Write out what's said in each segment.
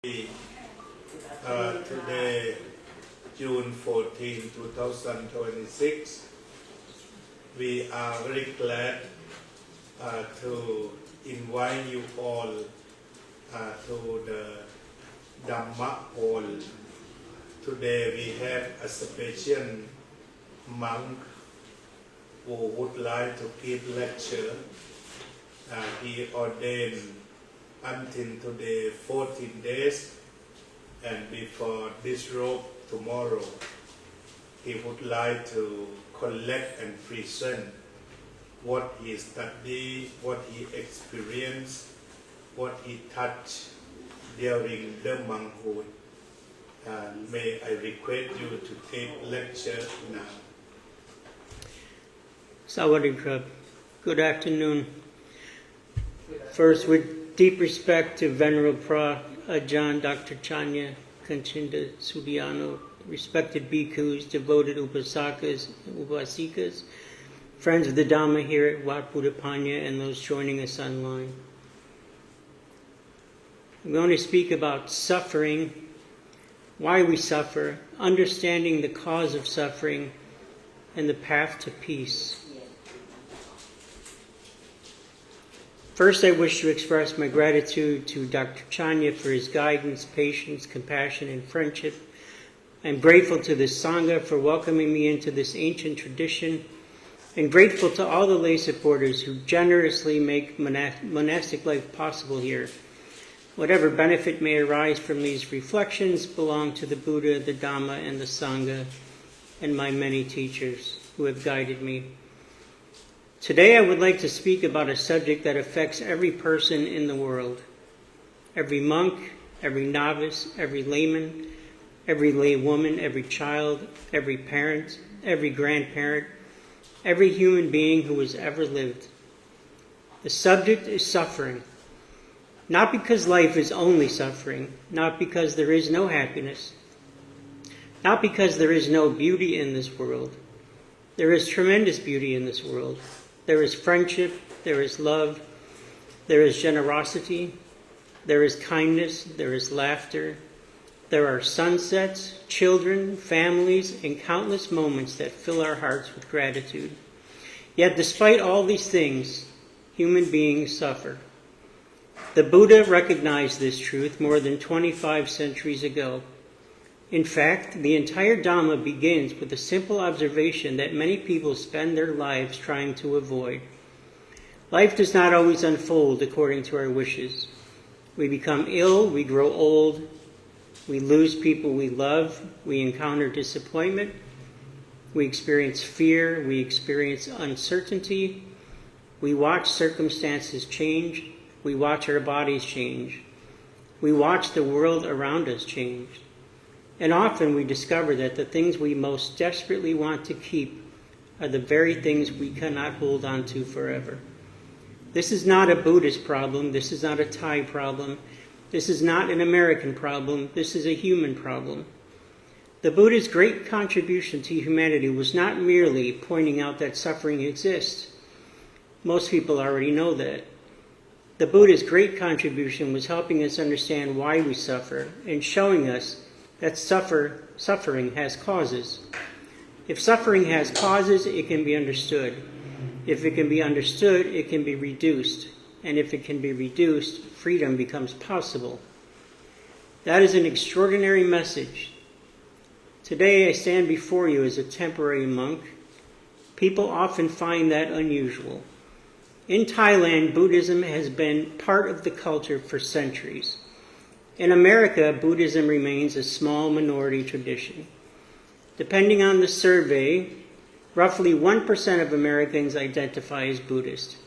Today, June 14, 2026, we are very glad to invite you all to the Dhamma Hall. Today we have a special monk who would like to give lecture. He ordained until today 14 days, and before this robe tomorrow, he would like to collect and present what he studied, what he experienced, what he touched during the monkhood. May I request you to take lecture now. Sawadee Good afternoon. First, with deep respect to Venerable Ajahn Dr. Chanya Kanchinda Sudiano, respected bhikkhus, devoted upasakas and upasikas, friends of the Dhamma here at Wat Buddhapanya, and those joining us online. I'm going to speak about suffering, why we suffer, understanding the cause of suffering, and the path to peace. First, I wish to express my gratitude to Dr. Chanya for his guidance, patience, compassion, and friendship. I'm grateful to the Sangha for welcoming me into this ancient tradition, and grateful to all the lay supporters who generously make monastic life possible here. Whatever benefit may arise from these reflections belong to the Buddha, the Dhamma, and the Sangha, and my many teachers who have guided me. Today I would like to speak about a subject that affects every person in the world. Every monk, every novice, every layman, every lay woman, every child, every parent, every grandparent, every human being who has ever lived. The subject is suffering. Not because life is only suffering, not because there is no happiness, not because there is no beauty in this world. There is tremendous beauty in this world. There is friendship, there is love, there is generosity, there is kindness, there is laughter. There are sunsets, children, families, and countless moments that fill our hearts with gratitude. Yet despite all these things, human beings suffer. The Buddha recognized this truth more than 25 centuries ago. In fact, the entire Dhamma begins with a simple observation that many people spend their lives trying to avoid. Life does not always unfold according to our wishes. We become ill, we grow old, we lose people we love, we encounter disappointment, we experience fear, we experience uncertainty, we watch circumstances change, we watch our bodies change, we watch the world around us change. And often we discover that the things we most desperately want to keep are the very things we cannot hold on to forever. This is not a Buddhist problem. This is not a Thai problem. This is not an American problem. This is a human problem. The Buddha's great contribution to humanity was not merely pointing out that suffering exists. Most people already know that. The Buddha's great contribution was helping us understand why we suffer and showing us that suffering has causes. If suffering has causes, it can be understood. If it can be understood, it can be reduced. And if it can be reduced, freedom becomes possible. That is an extraordinary message. Today I stand before you as a temporary monk. People often find that unusual. In Thailand, Buddhism has been part of the culture for centuries. In America, Buddhism remains a small minority tradition. Depending on the survey, roughly 1% of Americans identify as Buddhist.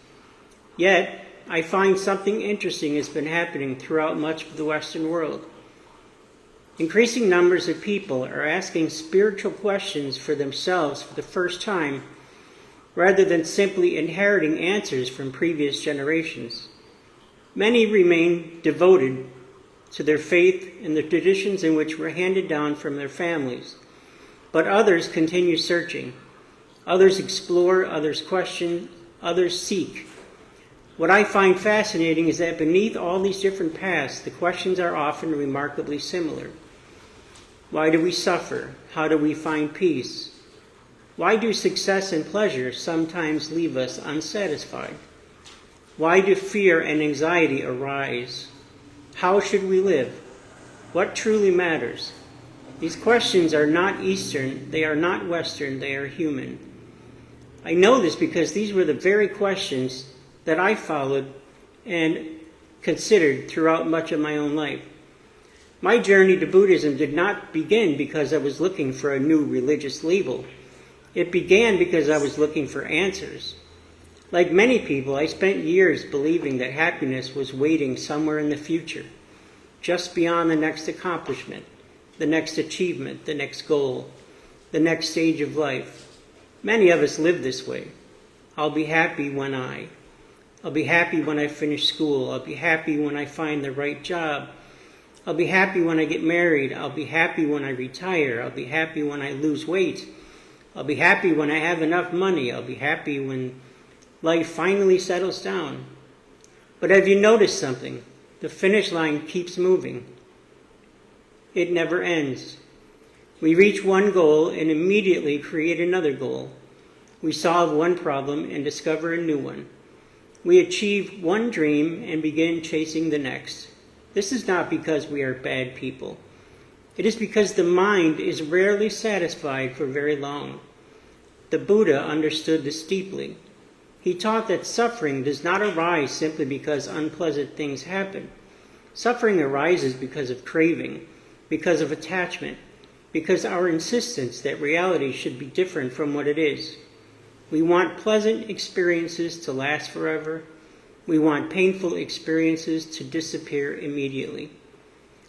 Yet, I find something interesting has been happening throughout much of the Western world. Increasing numbers of people are asking spiritual questions for themselves for the first time, rather than simply inheriting answers from previous generations. Many remain devoted to their faith and the traditions in which were handed down from their families. But others continue searching. Others explore, others question, others seek. What I find fascinating is that beneath all these different paths, the questions are often remarkably similar. Why do we suffer? How do we find peace? Why do success and pleasure sometimes leave us unsatisfied? Why do fear and anxiety arise? How should we live? What truly matters? These questions are not Eastern, they are not Western, they are human. I know this because these were the very questions that I followed and considered throughout much of my own life. My journey to Buddhism did not begin because I was looking for a new religious label. It began because I was looking for answers. Like many people, I spent years believing that happiness was waiting somewhere in the future, just beyond the next accomplishment, the next achievement, the next goal, the next stage of life. Many of us live this way. I'll be happy when I'll be happy when I finish school. I'll be happy when I find the right job. I'll be happy when I get married. I'll be happy when I retire. I'll be happy when I lose weight. I'll be happy when I have enough money. I'll be happy when life finally settles down. But have you noticed something? The finish line keeps moving. It never ends. We reach one goal and immediately create another goal. We solve one problem and discover a new one. We achieve one dream and begin chasing the next. This is not because we are bad people. It is because the mind is rarely satisfied for very long. The Buddha understood this deeply. He taught that suffering does not arise simply because unpleasant things happen. Suffering arises because of craving, because of attachment, because our insistence that reality should be different from what it is. We want pleasant experiences to last forever. We want painful experiences to disappear immediately.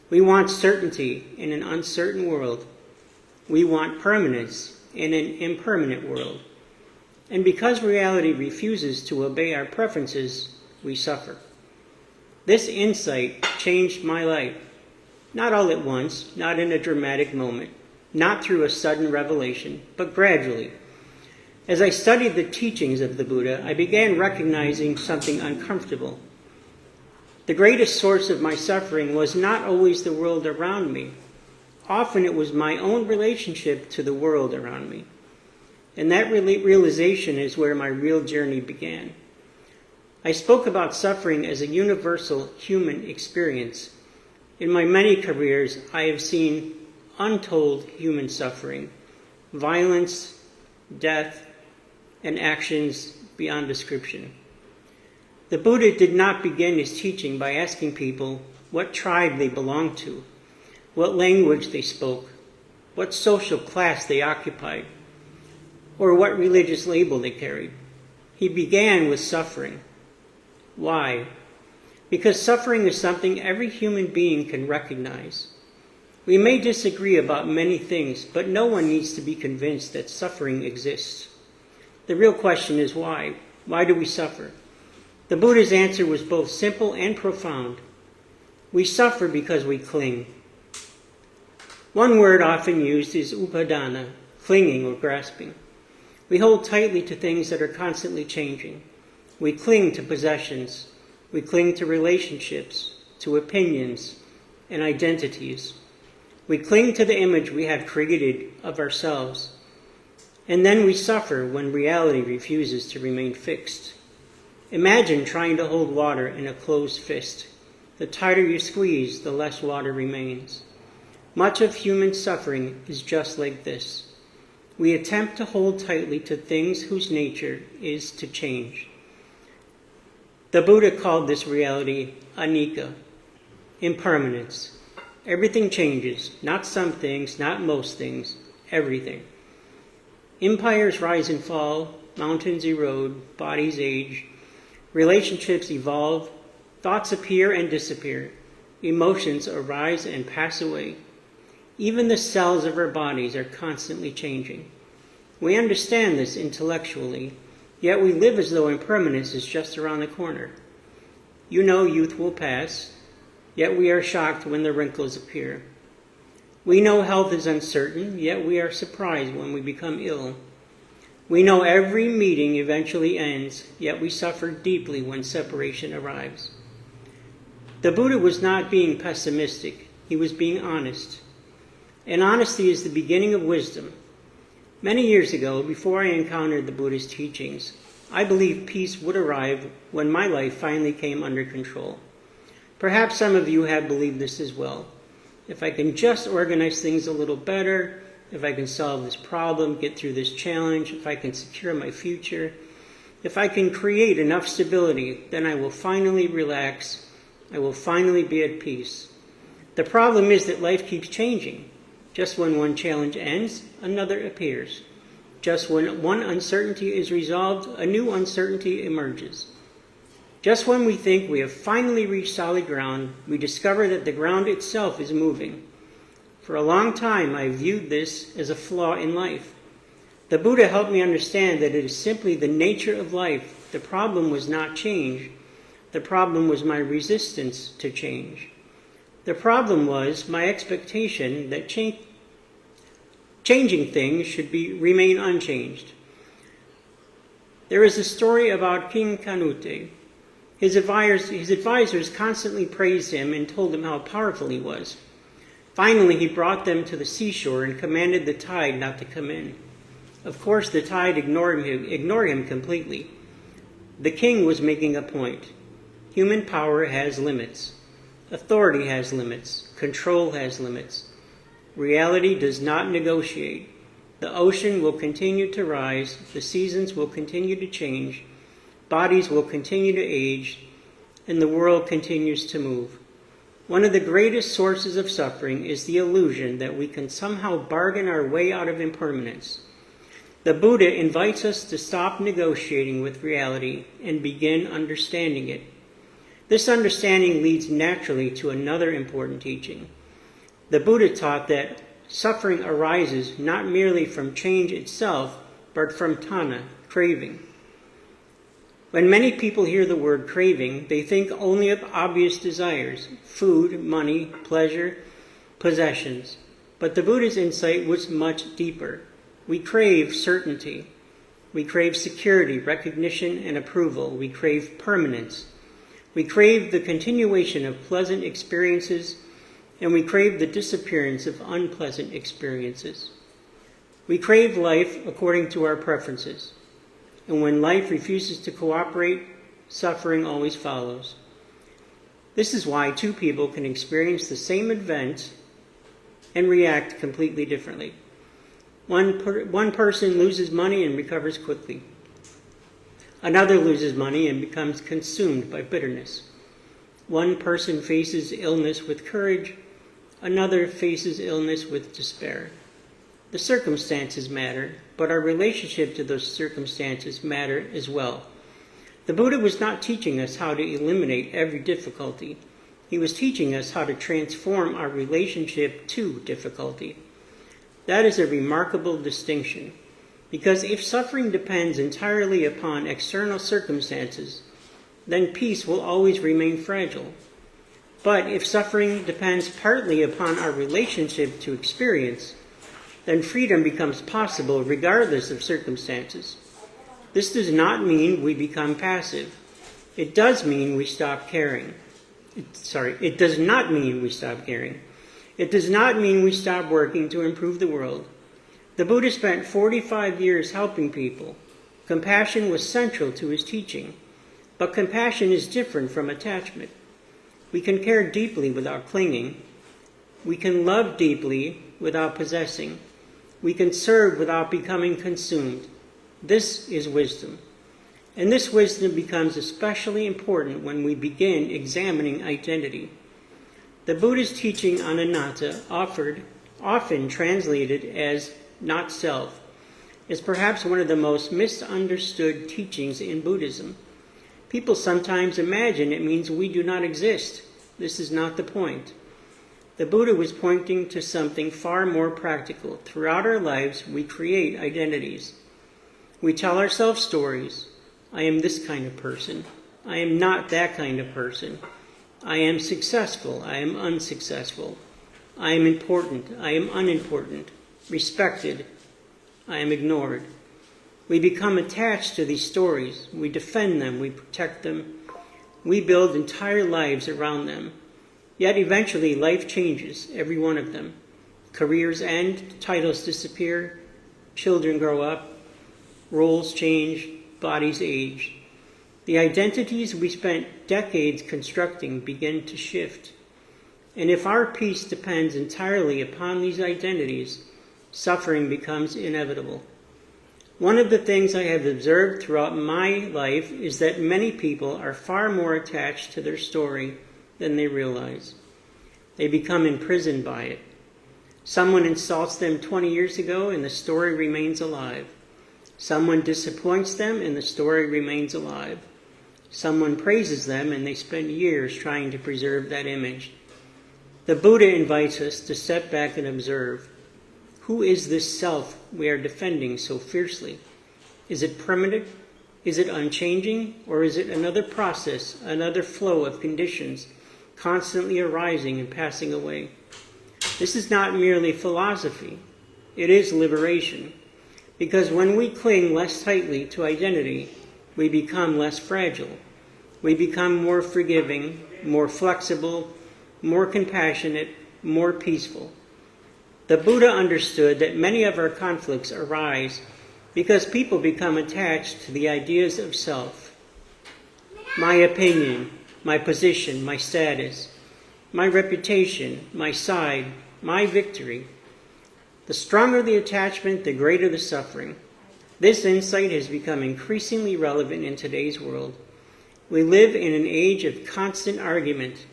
We want certainty in an uncertain world. We want permanence in an impermanent world. And because reality refuses to obey our preferences, we suffer. This insight changed my life. Not all at once, not in a dramatic moment, not through a sudden revelation, but gradually. As I studied the teachings of the Buddha, I began recognizing something uncomfortable. The greatest source of my suffering was not always the world around me. Often it was my own relationship to the world around me. And that realization is where my real journey began. I spoke about suffering as a universal human experience. In my many careers, I have seen untold human suffering, violence, death, and actions beyond description. The Buddha did not begin his teaching by asking people what tribe they belonged to, what language they spoke, what social class they occupied, or what religious label they carried. He began with suffering. Why? Because suffering is something every human being can recognize. We may disagree about many things, but no one needs to be convinced that suffering exists. The real question is why? Why do we suffer? The Buddha's answer was both simple and profound. We suffer because we cling. One word often used is upadana, clinging or grasping. We hold tightly to things that are constantly changing. We cling to possessions. We cling to relationships, to opinions, and identities. We cling to the image we have created of ourselves. And then we suffer when reality refuses to remain fixed. Imagine trying to hold water in a closed fist. The tighter you squeeze, the less water remains. Much of human suffering is just like this. We attempt to hold tightly to things whose nature is to change. The Buddha called this reality anicca, impermanence. Everything changes, not some things, not most things, everything. Empires rise and fall, mountains erode, bodies age, relationships evolve, thoughts appear and disappear, emotions arise and pass away. Even the cells of our bodies are constantly changing. We understand this intellectually, yet we live as though impermanence is just around the corner. You know youth will pass, yet we are shocked when the wrinkles appear. We know health is uncertain, yet we are surprised when we become ill. We know every meeting eventually ends, yet we suffer deeply when separation arrives. The Buddha was not being pessimistic. He was being honest. And honesty is the beginning of wisdom. Many years ago, before I encountered the Buddha's teachings, I believed peace would arrive when my life finally came under control. Perhaps some of you have believed this as well. If I can just organize things a little better, if I can solve this problem, get through this challenge, if I can secure my future, if I can create enough stability, then I will finally relax. I will finally be at peace. The problem is that life keeps changing. Just when one challenge ends, another appears. Just when one uncertainty is resolved, a new uncertainty emerges. Just when we think we have finally reached solid ground, we discover that the ground itself is moving. For a long time, I viewed this as a flaw in life. The Buddha helped me understand that it is simply the nature of life. The problem was not change. The problem was my resistance to change. The problem was my expectation that changing things should remain unchanged. There is a story about King Canute. His advisors constantly praised him and told him how powerful he was. Finally, he brought them to the seashore and commanded the tide not to come in. Of course, the tide ignored him completely. The king was making a point. Human power has limits. Authority has limits. Control has limits. Reality does not negotiate. The ocean will continue to rise. The seasons will continue to change. Bodies will continue to age. And the world continues to move. One of the greatest sources of suffering is the illusion that we can somehow bargain our way out of impermanence. The Buddha invites us to stop negotiating with reality and begin understanding it. This understanding leads naturally to another important teaching. The Buddha taught that suffering arises not merely from change itself, but from tanha, craving. When many people hear the word craving, they think only of obvious desires, food, money, pleasure, possessions. But the Buddha's insight was much deeper. We crave certainty. We crave security, recognition, and approval. We crave permanence. We crave the continuation of pleasant experiences, and we crave the disappearance of unpleasant experiences. We crave life according to our preferences. And when life refuses to cooperate, suffering always follows. This is why two people can experience the same event and react completely differently. One person loses money and recovers quickly. Another loses money and becomes consumed by bitterness. One person faces illness with courage. Another faces illness with despair. The circumstances matter, but our relationship to those circumstances matter as well. The Buddha was not teaching us how to eliminate every difficulty. He was teaching us how to transform our relationship to difficulty. That is a remarkable distinction, because if suffering depends entirely upon external circumstances, then peace will always remain fragile. But if suffering depends partly upon our relationship to experience, then freedom becomes possible regardless of circumstances. This does not mean we become passive. It does mean we stop caring. It does not mean we stop caring. It does not mean we stop working to improve the world. The Buddha spent 45 years helping people. Compassion was central to his teaching. But compassion is different from attachment. We can care deeply without clinging. We can love deeply without possessing. We can serve without becoming consumed. This is wisdom. And this wisdom becomes especially important when we begin examining identity. The Buddha's teaching on anatta, often translated as not self, is perhaps one of the most misunderstood teachings in Buddhism. People sometimes imagine it means we do not exist. This is not the point. The Buddha was pointing to something far more practical. Throughout our lives, we create identities. We tell ourselves stories. I am this kind of person. I am not that kind of person. I am successful. I am unsuccessful. I am important. I am unimportant. Respected. I am ignored. We become attached to these stories. We defend them. We protect them. We build entire lives around them. Yet eventually life changes, every one of them. Careers end, titles disappear, children grow up, roles change, bodies age. The identities we spent decades constructing begin to shift. And if our peace depends entirely upon these identities, suffering becomes inevitable. One of the things I have observed throughout my life is that many people are far more attached to their story than they realize. They become imprisoned by it. Someone insults them 20 years ago and the story remains alive. Someone disappoints them and the story remains alive. Someone praises them and they spend years trying to preserve that image. The Buddha invites us to step back and observe. Who is this self we are defending so fiercely? Is it primitive? Is it unchanging? Or is it another process, another flow of conditions constantly arising and passing away? This is not merely philosophy. It is liberation. Because when we cling less tightly to identity, we become less fragile. We become more forgiving, more flexible, more compassionate, more peaceful. The Buddha understood that many of our conflicts arise because people become attached to the ideas of self. My opinion, my position, my status, my reputation, my side, my victory. The stronger the attachment, the greater the suffering. This insight has become increasingly relevant in today's world. We live in an age of constant argument.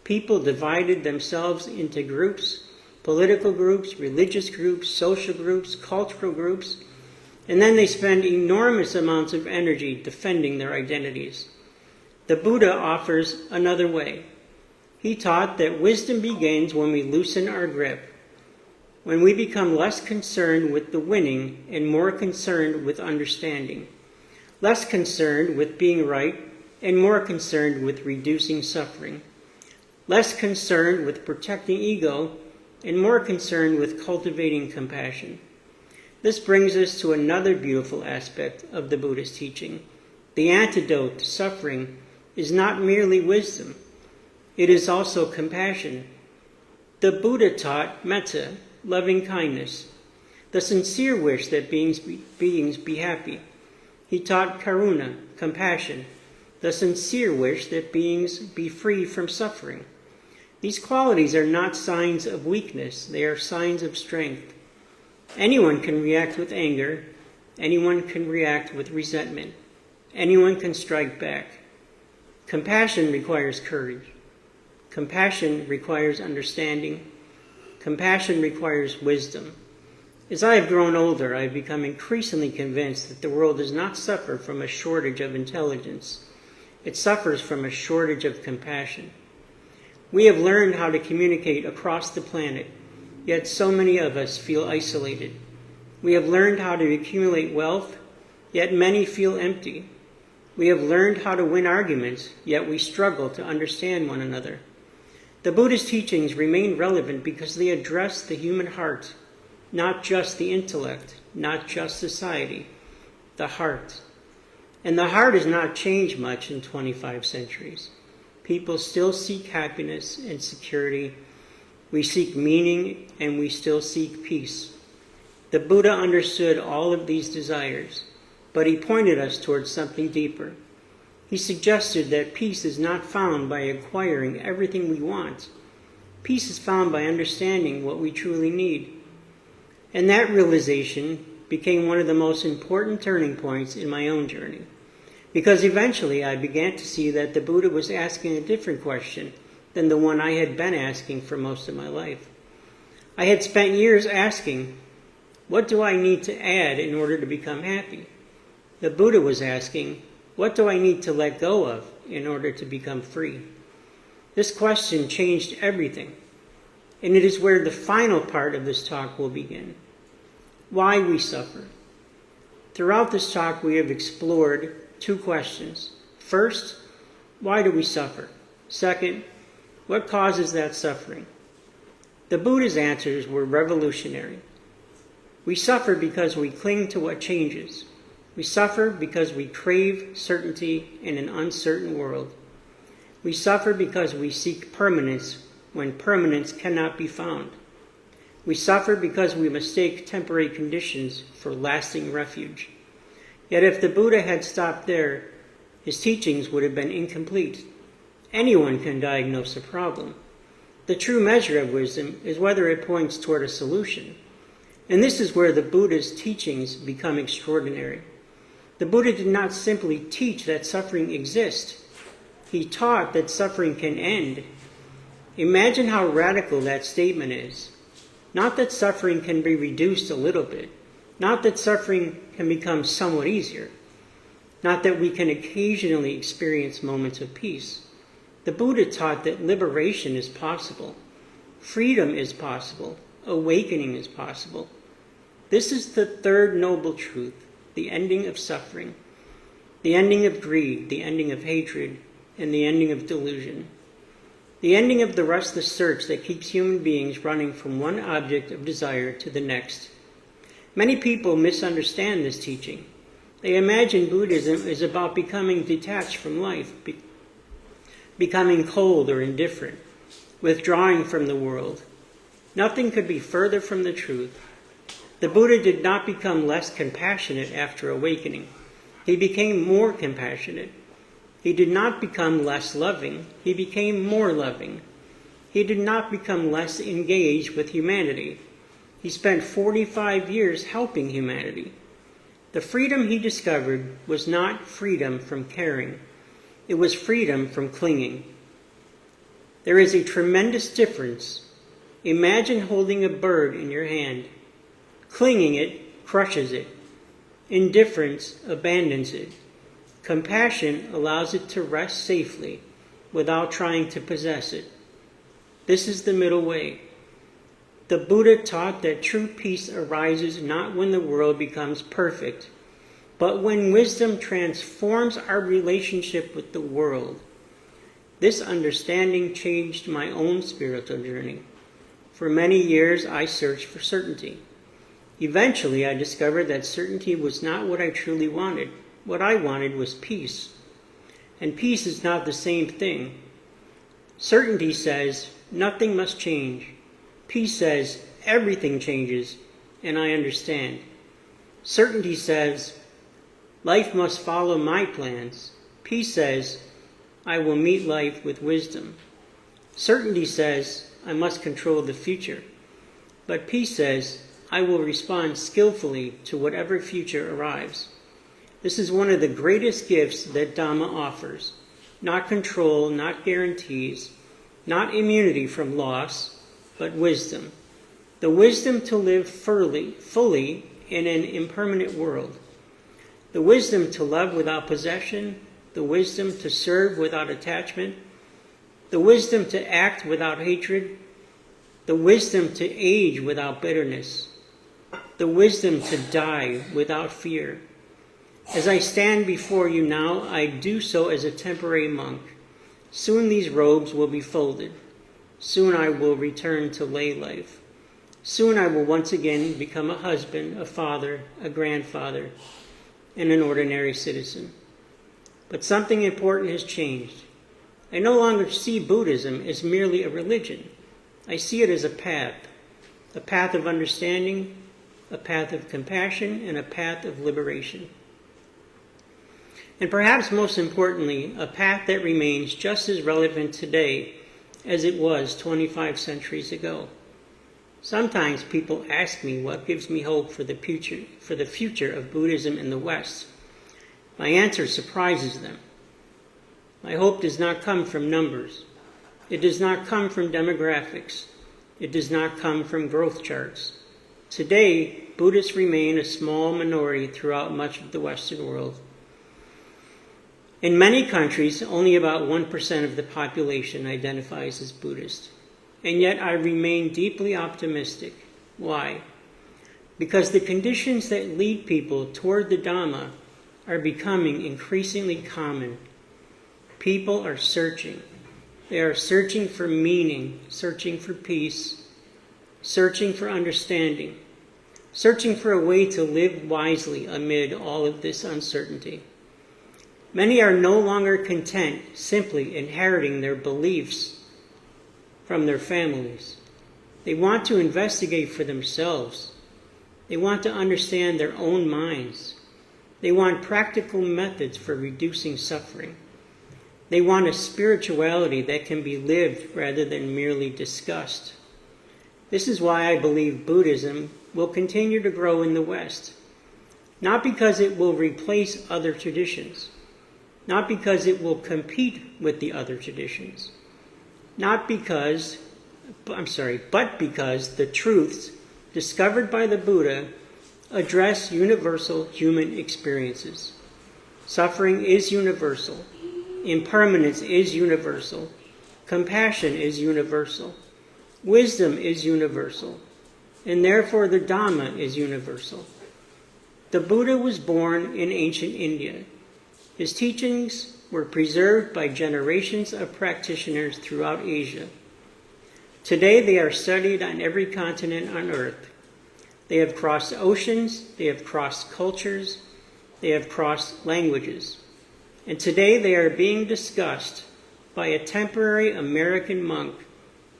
People divided themselves into groups, political groups, religious groups, social groups, cultural groups, and then they spend enormous amounts of energy defending their identities. The Buddha offers another way. He taught that wisdom begins when we loosen our grip, when we become less concerned with the winning and more concerned with understanding, less concerned with being right and more concerned with reducing suffering, less concerned with protecting ego and more concerned with cultivating compassion. This brings us to another beautiful aspect of the Buddha's teaching. The antidote to suffering is not merely wisdom. It is also compassion. The Buddha taught metta, loving kindness, the sincere wish that beings be happy. He taught karuna, compassion, the sincere wish that beings be free from suffering. These qualities are not signs of weakness, they are signs of strength. Anyone can react with anger, anyone can react with resentment, anyone can strike back. Compassion requires courage. Compassion requires understanding. Compassion requires wisdom. As I have grown older, I have become increasingly convinced that the world does not suffer from a shortage of intelligence. It suffers from a shortage of compassion. We have learned how to communicate across the planet, yet so many of us feel isolated. We have learned how to accumulate wealth, yet many feel empty. We have learned how to win arguments, yet we struggle to understand one another. The Buddha's teachings remain relevant because they address the human heart, not just the intellect, not just society, the heart. And the heart has not changed much in 25 centuries. People still seek happiness and security. We seek meaning and we still seek peace. The Buddha understood all of these desires, but he pointed us towards something deeper. He suggested that peace is not found by acquiring everything we want. Peace is found by understanding what we truly need. And that realization became one of the most important turning points in my own journey. Because eventually I began to see that the Buddha was asking a different question than the one I had been asking for most of my life. I had spent years asking, what do I need to add in order to become happy? The Buddha was asking, what do I need to let go of in order to become free? This question changed everything, and it is where the final part of this talk will begin. Why we suffer. Throughout this talk, we have explored two questions. First, why do we suffer? Second, what causes that suffering? The Buddha's answers were revolutionary. We suffer because we cling to what changes. We suffer because we crave certainty in an uncertain world. We suffer because we seek permanence when permanence cannot be found. We suffer because we mistake temporary conditions for lasting refuge. Yet if the Buddha had stopped there, his teachings would have been incomplete. Anyone can diagnose a problem. The true measure of wisdom is whether it points toward a solution. And this is where the Buddha's teachings become extraordinary. The Buddha did not simply teach that suffering exists. He taught that suffering can end. Imagine how radical that statement is. Not that suffering can be reduced a little bit. Not that suffering can become somewhat easier. Not that we can occasionally experience moments of peace. The Buddha taught that liberation is possible. Freedom is possible. Awakening is possible. This is the third noble truth, the ending of suffering, the ending of greed, the ending of hatred, and the ending of delusion. The ending of the restless search that keeps human beings running from one object of desire to the next. Many people misunderstand this teaching. They imagine Buddhism is about becoming detached from life, becoming cold or indifferent, withdrawing from the world. Nothing could be further from the truth. The Buddha did not become less compassionate after awakening. He became more compassionate. He did not become less loving. He became more loving. He did not become less engaged with humanity. He spent 45 years helping humanity. The freedom he discovered was not freedom from caring. It was freedom from clinging. There is a tremendous difference. Imagine holding a bird in your hand. Clinging it crushes it. Indifference abandons it. Compassion allows it to rest safely without trying to possess it. This is the middle way. The Buddha taught that true peace arises not when the world becomes perfect, but when wisdom transforms our relationship with the world. This understanding changed my own spiritual journey. For many years, I searched for certainty. Eventually, I discovered that certainty was not what I truly wanted. What I wanted was peace. And peace is not the same thing. Certainty says, nothing must change. Peace says, everything changes, and I understand. Certainty says, life must follow my plans. Peace says, I will meet life with wisdom. Certainty says, I must control the future. But peace says, I will respond skillfully to whatever future arrives. This is one of the greatest gifts that Dhamma offers. Not control, not guarantees, not immunity from loss, but wisdom. The wisdom to live fully in an impermanent world. The wisdom to love without possession. The wisdom to serve without attachment. The wisdom to act without hatred. The wisdom to age without bitterness. The wisdom to die without fear. As I stand before you now, I do so as a temporary monk. Soon these robes will be folded. Soon I will return to lay life. Soon I will once again become a husband, a father, a grandfather, and an ordinary citizen. But something important has changed. I no longer see Buddhism as merely a religion. I see it as a path of understanding, a path of compassion, and a path of liberation. And perhaps most importantly, a path that remains just as relevant today as it was 25 centuries ago. Sometimes people ask me what gives me hope for the future of Buddhism in the West. My answer surprises them. My hope does not come from numbers. It does not come from demographics. It does not come from growth charts. Today, Buddhists remain a small minority throughout much of the Western world. In many countries, only about 1% of the population identifies as Buddhist. And yet I remain deeply optimistic. Why? Because the conditions that lead people toward the Dhamma are becoming increasingly common. People are searching. They are searching for meaning, searching for peace, searching for understanding, searching for a way to live wisely amid all of this uncertainty. Many are no longer content simply inheriting their beliefs from their families. They want to investigate for themselves. They want to understand their own minds. They want practical methods for reducing suffering. They want a spirituality that can be lived rather than merely discussed. This is why I believe Buddhism will continue to grow in the West, not because it will replace other traditions, not because it will compete with the other traditions, but because the truths discovered by the Buddha address universal human experiences. Suffering is universal. Impermanence is universal. Compassion is universal. Wisdom is universal. And therefore the Dhamma is universal. The Buddha was born in ancient India. His teachings were preserved by generations of practitioners throughout Asia. Today they are studied on every continent on earth. They have crossed oceans, they have crossed cultures, they have crossed languages. And today they are being discussed by a temporary American monk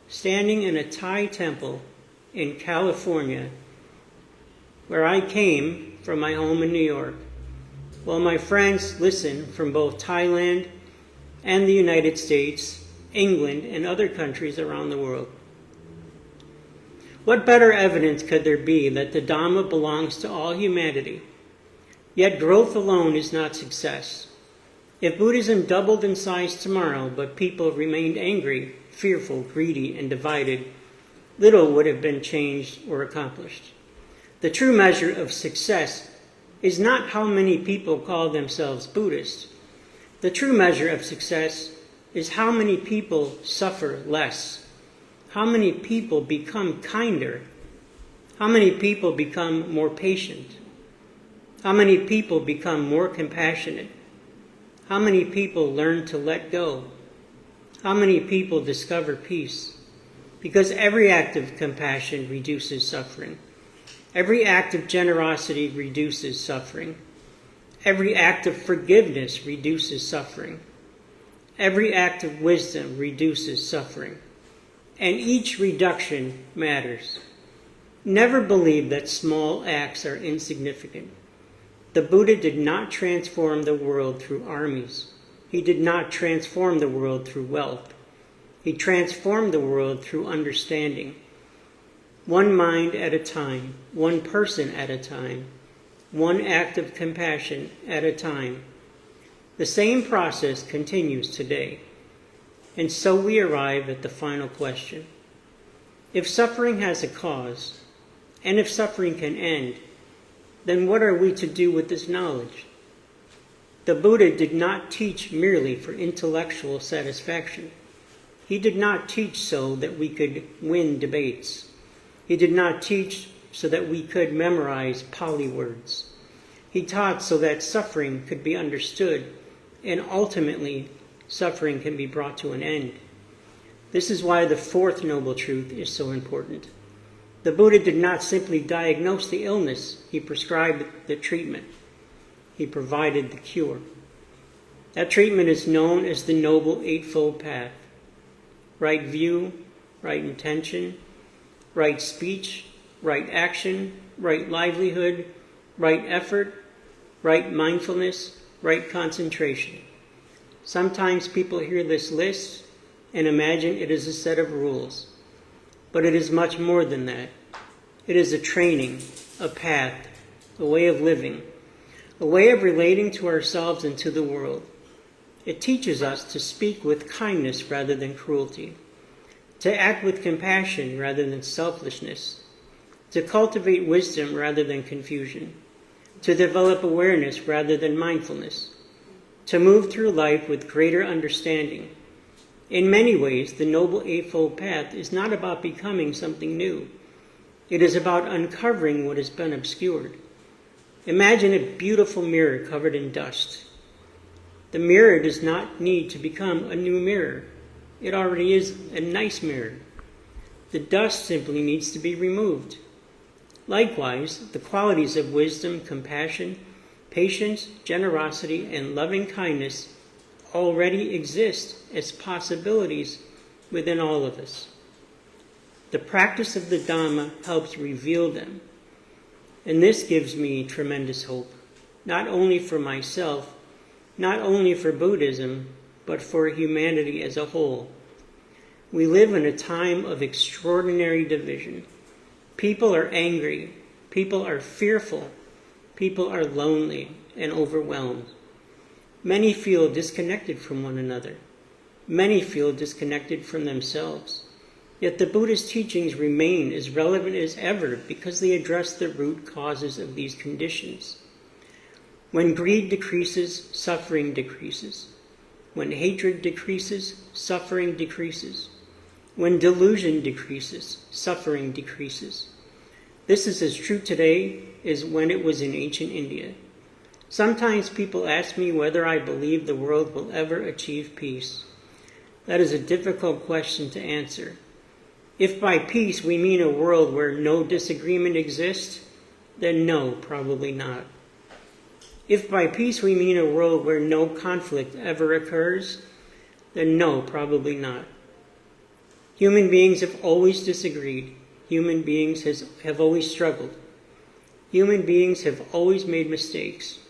standing in a Thai temple in California, where I came from my home in New York, while my friends listen from both Thailand and the United States, England, and other countries around the world. What better evidence could there be that the Dhamma belongs to all humanity? Yet growth alone is not success. If Buddhism doubled in size tomorrow, but people remained angry, fearful, greedy, and divided, little would have been changed or accomplished. The true measure of success is not how many people call themselves Buddhists. The true measure of success is how many people suffer less, how many people become kinder, how many people become more patient, how many people become more compassionate, how many people learn to let go, how many people discover peace. Because every act of compassion reduces suffering. Every act of generosity reduces suffering. Every act of forgiveness reduces suffering. Every act of wisdom reduces suffering. And each reduction matters. Never believe that small acts are insignificant. The Buddha did not transform the world through armies. He did not transform the world through wealth. He transformed the world through understanding. One mind at a time, one person at a time, one act of compassion at a time. The same process continues today. And so we arrive at the final question. If suffering has a cause, and if suffering can end, then what are we to do with this knowledge? The Buddha did not teach merely for intellectual satisfaction. He did not teach so that we could win debates. He did not teach so that we could memorize Pali words. He taught so that suffering could be understood, and ultimately suffering can be brought to an end. This is why the fourth noble truth is so important. The Buddha did not simply diagnose the illness. He prescribed the treatment. He provided the cure. That treatment is known as the Noble Eightfold Path. Right view, right intention, right speech, right action, right livelihood, right effort, right mindfulness, right concentration. Sometimes people hear this list and imagine it is a set of rules. But it is much more than that. It is a training, a path, a way of living, a way of relating to ourselves and to the world. It teaches us to speak with kindness rather than cruelty, to act with compassion rather than selfishness, to cultivate wisdom rather than confusion, to develop awareness rather than mindfulness, to move through life with greater understanding. In many ways, the Noble Eightfold Path is not about becoming something new. It is about uncovering what has been obscured. Imagine a beautiful mirror covered in dust. The mirror does not need to become a new mirror. It already is a nice mirror. The dust simply needs to be removed. Likewise, the qualities of wisdom, compassion, patience, generosity, and loving kindness already exist as possibilities within all of us. The practice of the Dhamma helps reveal them, and this gives me tremendous hope, not only for myself, not only for Buddhism, but for humanity as a whole. We live in a time of extraordinary division. People are angry, people are fearful, people are lonely and overwhelmed. Many feel disconnected from one another. Many feel disconnected from themselves. Yet the Buddhist teachings remain as relevant as ever because they address the root causes of these conditions. When greed decreases, suffering decreases. When hatred decreases, suffering decreases. When delusion decreases, suffering decreases. This is as true today as when it was in ancient India. Sometimes people ask me whether I believe the world will ever achieve peace. That is a difficult question to answer. If by peace we mean a world where no disagreement exists, then no, probably not. If by peace we mean a world where no conflict ever occurs, then no, probably not. Human beings have always disagreed. Human beings have always struggled. Human beings have always made mistakes.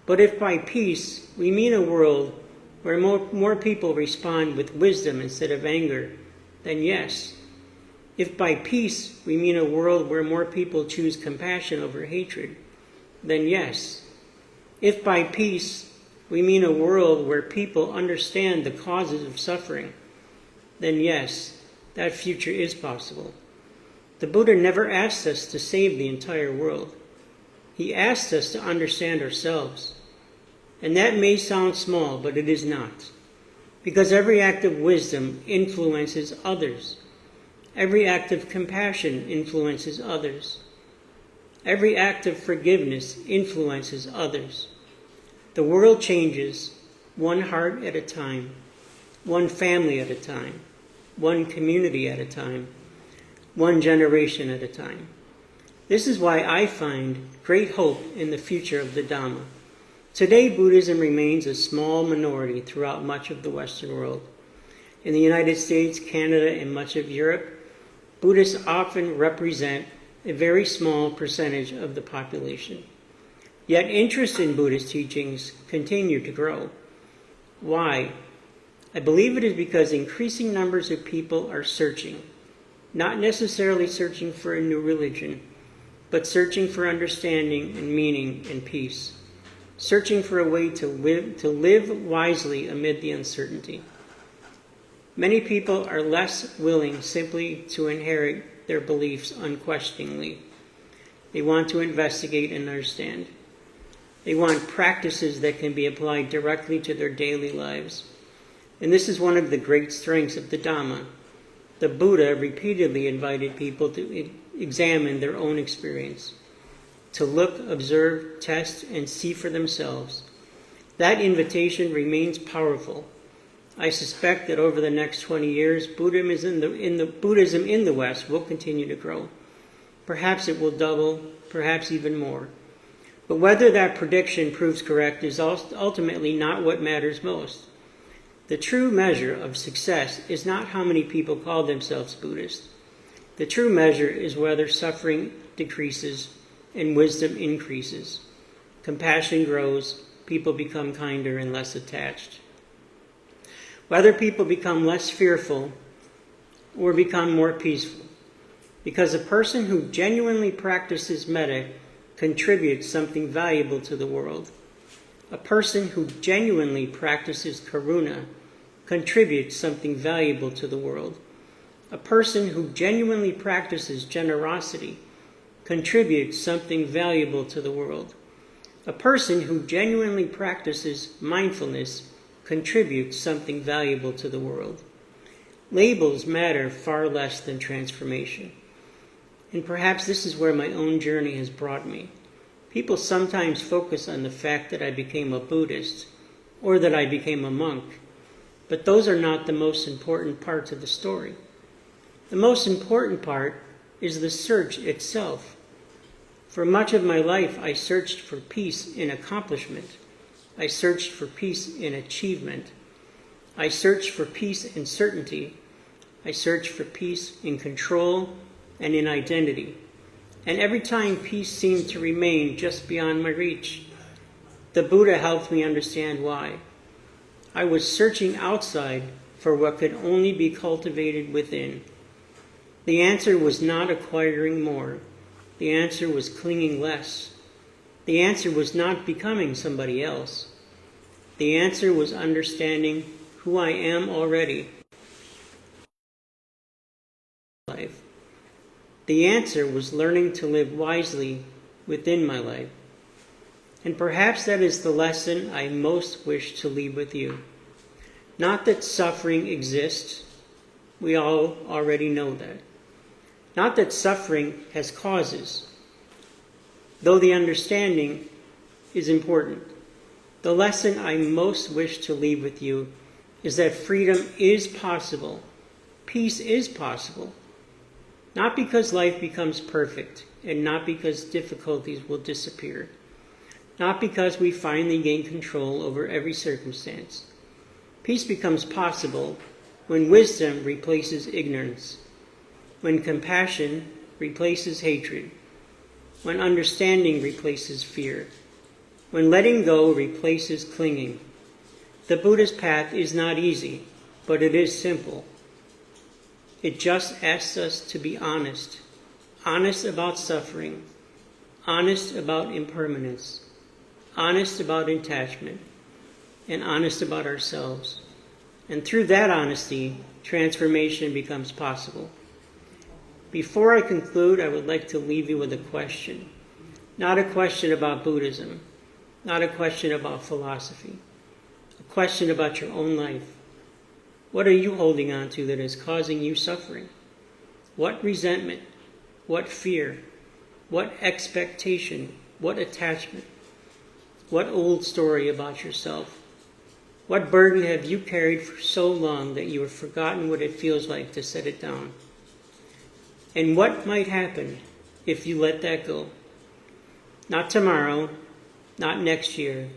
But if by peace we mean a world where more people respond with wisdom instead of anger, then yes. If by peace we mean a world where more people choose compassion over hatred, then yes. If by peace we mean a world where people understand the causes of suffering, then yes, that future is possible. The Buddha never asked us to save the entire world. He asked us to understand ourselves. And that may sound small, but it is not. Because every act of wisdom influences others. Every act of compassion influences others. Every act of forgiveness influences others. The world changes one heart at a time, one family at a time, one community at a time, one generation at a time. This is why I find great hope in the future of the Dhamma. Today, Buddhism remains a small minority throughout much of the Western world. In the United States, Canada, and much of Europe, Buddhists often represent a very small percentage of the population. Yet interest in Buddhist teachings continue to grow. Why? I believe it is because increasing numbers of people are searching, not necessarily searching for a new religion, but searching for understanding and meaning and peace, searching for a way to live wisely amid the uncertainty. Many people are less willing simply to inherit their beliefs unquestioningly. They want to investigate and understand. They want practices that can be applied directly to their daily lives. And this is one of the great strengths of the Dhamma. The Buddha repeatedly invited people to examine their own experience, to look, observe, test, and see for themselves. That invitation remains powerful. I suspect that over the next 20 years, Buddhism in the West will continue to grow. Perhaps it will double, perhaps even more. But whether that prediction proves correct is ultimately not what matters most. The true measure of success is not how many people call themselves Buddhist. The true measure is whether suffering decreases and wisdom increases. Compassion grows, people become kinder and less attached. Whether people become less fearful or become more peaceful. Because a person who genuinely practices metta contributes something valuable to the world. A person who genuinely practices karuna contributes something valuable to the world. A person who genuinely practices generosity contributes something valuable to the world. A person who genuinely practices mindfulness contributes something valuable to the world. Labels matter far less than transformation. And perhaps this is where my own journey has brought me. People sometimes focus on the fact that I became a Buddhist or that I became a monk, but those are not the most important parts of the story. The most important part is the search itself. For much of my life, I searched for peace in accomplishment. I searched for peace in achievement. I searched for peace in certainty. I searched for peace in control and in identity. And every time peace seemed to remain just beyond my reach, the Buddha helped me understand why. I was searching outside for what could only be cultivated within. The answer was not acquiring more. The answer was clinging less. The answer was not becoming somebody else. The answer was understanding who I am already. Life. The answer was learning to live wisely within my life. And perhaps that is the lesson I most wish to leave with you. Not that suffering exists. We all already know that. Not that suffering has causes, though the understanding is important. The lesson I most wish to leave with you is that freedom is possible. Peace is possible. Not because life becomes perfect, and not because difficulties will disappear. Not because we finally gain control over every circumstance. Peace becomes possible when wisdom replaces ignorance, when compassion replaces hatred, when understanding replaces fear, when letting go replaces clinging. The Buddha's path is not easy, but it is simple. It just asks us to be honest, honest about suffering, honest about impermanence, honest about attachment, and honest about ourselves. And through that honesty, transformation becomes possible. Before I conclude, I would like to leave you with a question. Not a question about Buddhism, not a question about philosophy, a question about your own life. What are you holding on to that is causing you suffering? What resentment? What fear? What expectation? What attachment? What old story about yourself? What burden have you carried for so long that you have forgotten what it feels like to set it down? And what might happen if you let that go? Not tomorrow, not next year.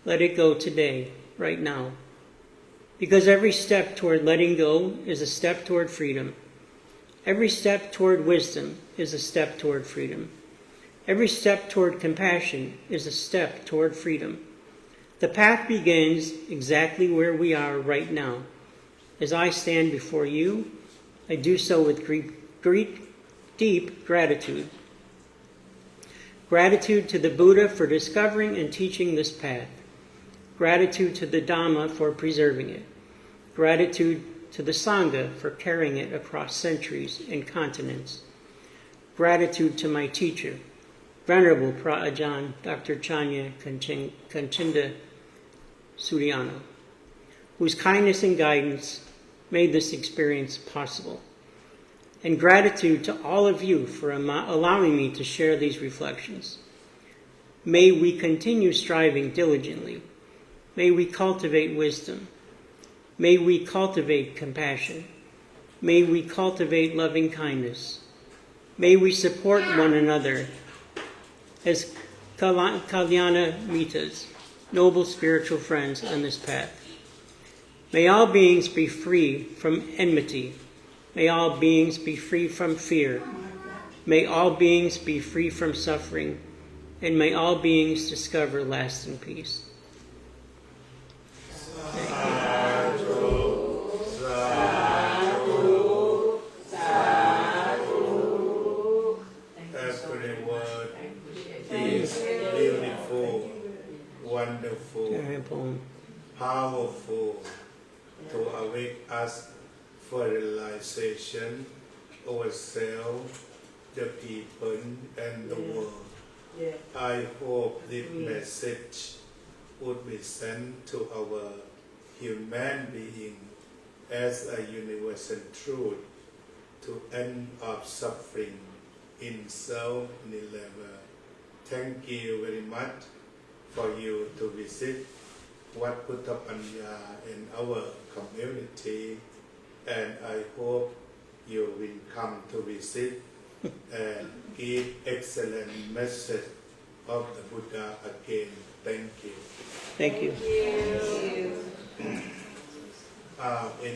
Let it go today, right now. Because every step toward letting go is a step toward freedom. Every step toward wisdom is a step toward freedom. Every step toward compassion is a step toward freedom. The path begins exactly where we are right now. As I stand before you, I do so with deep gratitude. Gratitude to the Buddha for discovering and teaching this path. Gratitude to the Dhamma for preserving it. Gratitude to the Sangha for carrying it across centuries and continents. Gratitude to my teacher, Venerable Pra-Ajahn Dr. Chanya Kanchinda Suryana, whose kindness and guidance made this experience possible. And gratitude to all of you for allowing me to share these reflections. May we continue striving diligently. May we cultivate wisdom. May we cultivate compassion. May we cultivate loving kindness. May we support one another as Kalyana Mitas, noble spiritual friends on this path. May all beings be free from enmity. May all beings be free from fear. May all beings be free from suffering. And may all beings discover lasting peace. Wonderful, powerful, to awake us for realization, ourselves, the people, and the world. I hope this message would be sent to our human being as a universal truth to end of suffering in self-neglect. Thank you very much for you to visit Wat Buddhapanya in our community, and I hope you will come to visit and give excellent message of the Buddha again. Thank you. Thank you. Thank you. In